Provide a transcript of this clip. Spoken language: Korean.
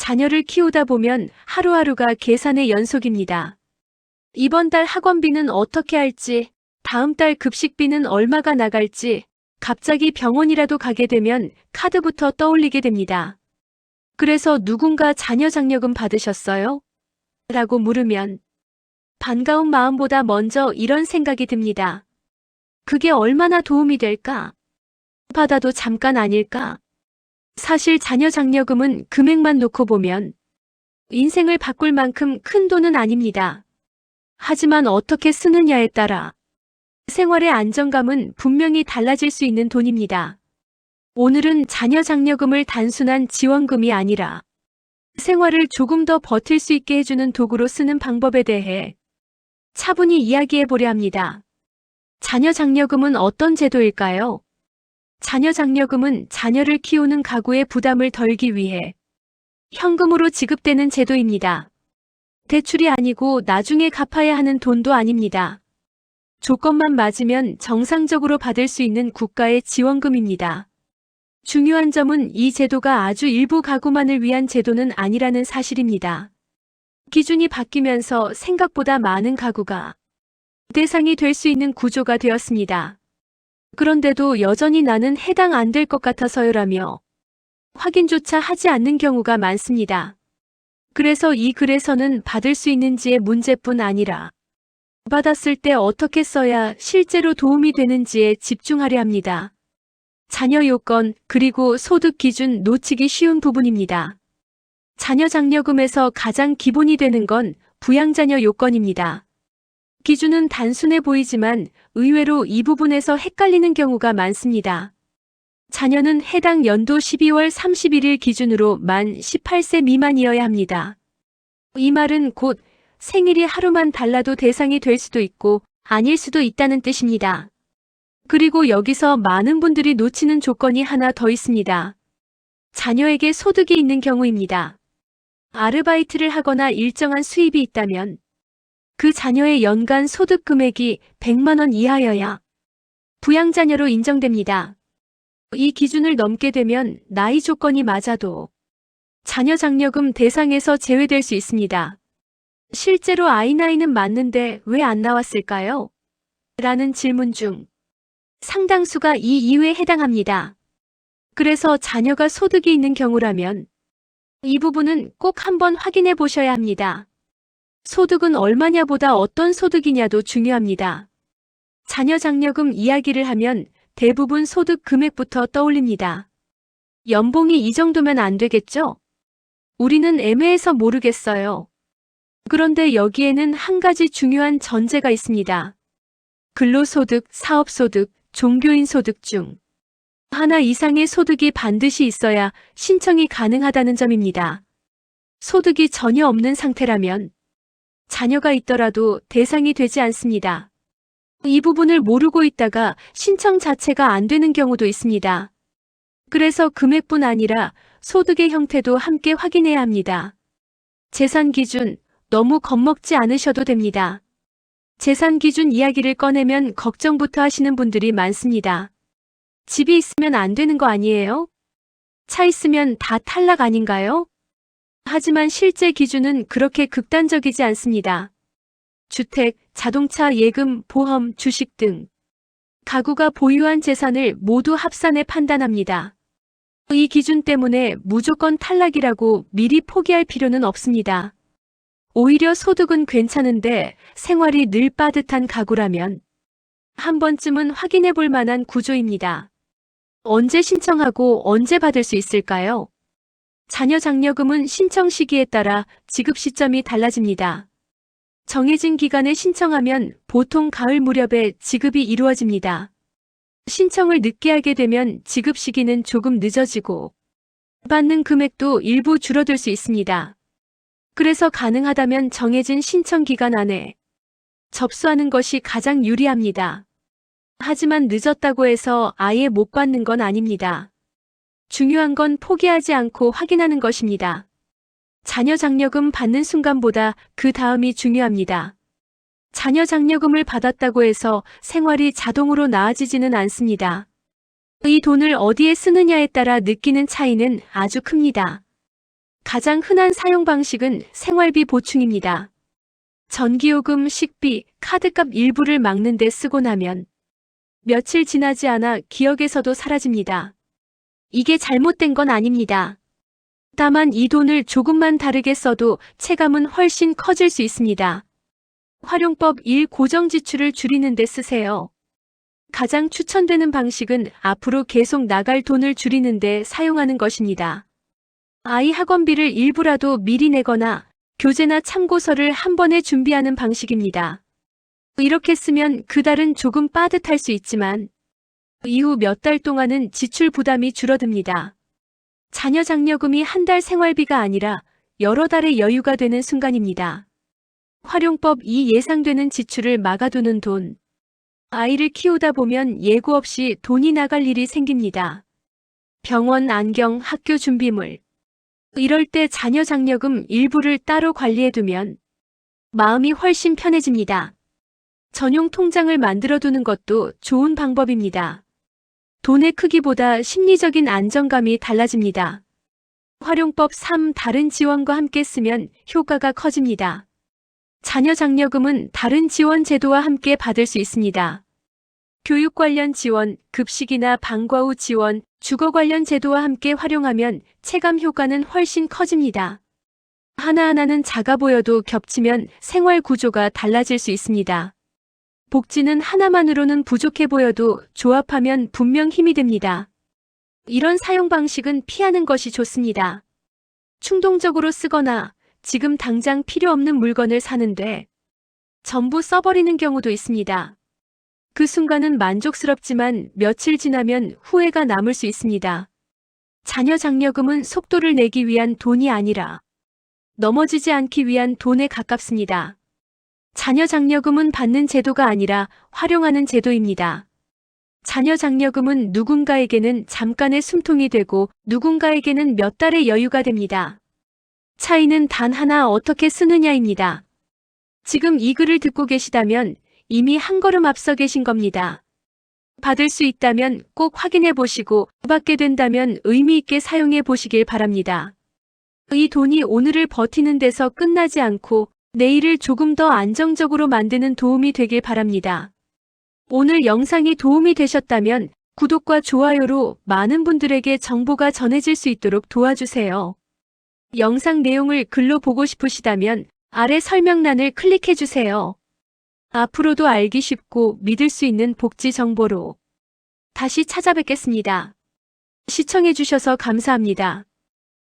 자녀를 키우다 보면 하루하루가 계산의 연속입니다. 이번 달 학원비는 어떻게 할지, 다음 달 급식비는 얼마가 나갈지, 갑자기 병원이라도 가게 되면 카드부터 떠올리게 됩니다. 그래서 누군가 자녀 장려금 받으셨어요? 라고 물으면 반가운 마음보다 먼저 이런 생각이 듭니다. 그게 얼마나 도움이 될까? 받아도 잠깐 아닐까? 사실 자녀 장려금은 금액만 놓고 보면 인생을 바꿀 만큼 큰 돈은 아닙니다. 하지만 어떻게 쓰느냐에 따라 생활의 안정감은 분명히 달라질 수 있는 돈입니다. 오늘은 자녀 장려금을 단순한 지원금이 아니라 생활을 조금 더 버틸 수 있게 해주는 도구로 쓰는 방법에 대해 차분히 이야기해 보려 합니다. 자녀 장려금은 어떤 제도일까요? 자녀 장려금은 자녀를 키우는 가구의 부담을 덜기 위해 현금으로 지급되는 제도입니다. 대출이 아니고 나중에 갚아야 하는 돈도 아닙니다. 조건만 맞으면 정상적으로 받을 수 있는 국가의 지원금입니다. 중요한 점은 이 제도가 아주 일부 가구만을 위한 제도는 아니라는 사실입니다. 기준이 바뀌면서 생각보다 많은 가구가 대상이 될 수 있는 구조가 되었습니다. 그런데도 여전히 나는 해당 안 될 것 같아서요라며 확인조차 하지 않는 경우가 많습니다. 그래서 이 글에서는 받을 수 있는지의 문제뿐 아니라 받았을 때 어떻게 써야 실제로 도움이 되는지에 집중하려 합니다. 자녀 요건 그리고 소득 기준 놓치기 쉬운 부분입니다. 자녀 장려금에서 가장 기본이 되는 건 부양자녀 요건입니다. 기준은 단순해 보이지만 의외로 이 부분에서 헷갈리는 경우가 많습니다. 자녀는 해당 연도 12월 31일 기준으로 만 18세 미만이어야 합니다. 이 말은 곧 생일이 하루만 달라도 대상이 될 수도 있고 아닐 수도 있다는 뜻입니다. 그리고 여기서 많은 분들이 놓치는 조건이 하나 더 있습니다. 자녀에게 소득이 있는 경우입니다. 아르바이트를 하거나 일정한 수입이 있다면 그 자녀의 연간 소득 금액이 100만 원 이하여야 부양자녀로 인정됩니다. 이 기준을 넘게 되면 나이 조건이 맞아도 자녀 장려금 대상에서 제외될 수 있습니다. 실제로 아이 나이는 맞는데 왜 안 나왔을까요? 라는 질문 중 상당수가 이 이유에 해당합니다. 그래서 자녀가 소득이 있는 경우라면 이 부분은 꼭 한번 확인해 보셔야 합니다. 소득은 얼마냐보다 어떤 소득이냐도 중요합니다. 자녀 장려금 이야기를 하면 대부분 소득 금액부터 떠올립니다. 연봉이 이 정도면 안 되겠죠? 우리는 애매해서 모르겠어요. 그런데 여기에는 한 가지 중요한 전제가 있습니다. 근로소득, 사업소득, 종교인 소득 중 하나 이상의 소득이 반드시 있어야 신청이 가능하다는 점입니다. 소득이 전혀 없는 상태라면 자녀가 있더라도 대상이 되지 않습니다. 이 부분을 모르고 있다가 신청 자체가 안 되는 경우도 있습니다. 그래서 금액뿐 아니라 소득의 형태도 함께 확인해야 합니다. 재산 기준, 너무 겁먹지 않으셔도 됩니다. 재산 기준 이야기를 꺼내면 걱정부터 하시는 분들이 많습니다. 집이 있으면 안 되는 거 아니에요? 차 있으면 다 탈락 아닌가요? 하지만 실제 기준은 그렇게 극단적이지 않습니다. 주택, 자동차, 예금, 보험, 주식 등 가구가 보유한 재산을 모두 합산해 판단합니다. 이 기준 때문에 무조건 탈락이라고 미리 포기할 필요는 없습니다. 오히려 소득은 괜찮은데 생활이 늘 빠듯한 가구라면 한 번쯤은 확인해 볼 만한 구조입니다. 언제 신청하고 언제 받을 수 있을까요? 자녀 장려금은 신청 시기에 따라 지급 시점이 달라집니다. 정해진 기간에 신청하면 보통 가을 무렵에 지급이 이루어집니다. 신청을 늦게 하게 되면 지급 시기는 조금 늦어지고 받는 금액도 일부 줄어들 수 있습니다. 그래서 가능하다면 정해진 신청 기간 안에 접수하는 것이 가장 유리합니다. 하지만 늦었다고 해서 아예 못 받는 건 아닙니다. 중요한 건 포기하지 않고 확인하는 것입니다. 자녀 장려금 받는 순간보다 그 다음이 중요합니다. 자녀 장려금을 받았다고 해서 생활이 자동으로 나아지지는 않습니다. 이 돈을 어디에 쓰느냐에 따라 느끼는 차이는 아주 큽니다. 가장 흔한 사용 방식은 생활비 보충입니다. 전기요금, 식비, 카드값 일부를 막는 데 쓰고 나면 며칠 지나지 않아 기억에서도 사라집니다. 이게 잘못된 건 아닙니다. 다만 이 돈을 조금만 다르게 써도 체감은 훨씬 커질 수 있습니다. 활용법 1. 고정 지출을 줄이는 데 쓰세요. 가장 추천되는 방식은 앞으로 계속 나갈 돈을 줄이는 데 사용하는 것입니다. 아이 학원비를 일부라도 미리 내거나 교재나 참고서를 한 번에 준비하는 방식입니다. 이렇게 쓰면 그 달은 조금 빠듯할 수 있지만 이후 몇 달 동안은 지출 부담이 줄어듭니다. 자녀 장려금이 한 달 생활비가 아니라 여러 달의 여유가 되는 순간입니다. 활용법 2. 예상되는 지출을 막아두는 돈. 아이를 키우다 보면 예고 없이 돈이 나갈 일이 생깁니다. 병원, 안경, 학교 준비물. 이럴 때 자녀 장려금 일부를 따로 관리해두면 마음이 훨씬 편해집니다. 전용 통장을 만들어두는 것도 좋은 방법입니다. 돈의 크기보다 심리적인 안정감이 달라집니다. 활용법 3. 다른 지원과 함께 쓰면 효과가 커집니다. 자녀 장려금은 다른 지원 제도와 함께 받을 수 있습니다. 교육 관련 지원, 급식이나 방과 후 지원, 주거 관련 제도와 함께 활용하면 체감 효과는 훨씬 커집니다. 하나하나는 작아 보여도 겹치면 생활 구조가 달라질 수 있습니다. 복지는 하나만으로는 부족해 보여도 조합하면 분명 힘이 됩니다. 이런 사용 방식은 피하는 것이 좋습니다. 충동적으로 쓰거나 지금 당장 필요 없는 물건을 사는데 전부 써버리는 경우도 있습니다. 그 순간은 만족스럽지만 며칠 지나면 후회가 남을 수 있습니다. 자녀 장려금은 속도를 내기 위한 돈이 아니라 넘어지지 않기 위한 돈에 가깝습니다. 자녀 장려금은 받는 제도가 아니라 활용하는 제도입니다. 자녀 장려금은 누군가에게는 잠깐의 숨통이 되고 누군가에게는 몇 달의 여유가 됩니다. 차이는 단 하나, 어떻게 쓰느냐입니다. 지금 이 글을 듣고 계시다면 이미 한 걸음 앞서 계신 겁니다. 받을 수 있다면 꼭 확인해 보시고 받게 된다면 의미 있게 사용해 보시길 바랍니다. 이 돈이 오늘을 버티는 데서 끝나지 않고 내일을 조금 더 안정적으로 만드는 도움이 되길 바랍니다. 오늘 영상이 도움이 되셨다면 구독과 좋아요로 많은 분들에게 정보가 전해질 수 있도록 도와주세요. 영상 내용을 글로 보고 싶으시다면 아래 설명란을 클릭해주세요. 앞으로도 알기 쉽고 믿을 수 있는 복지 정보로 다시 찾아뵙겠습니다. 시청해주셔서 감사합니다.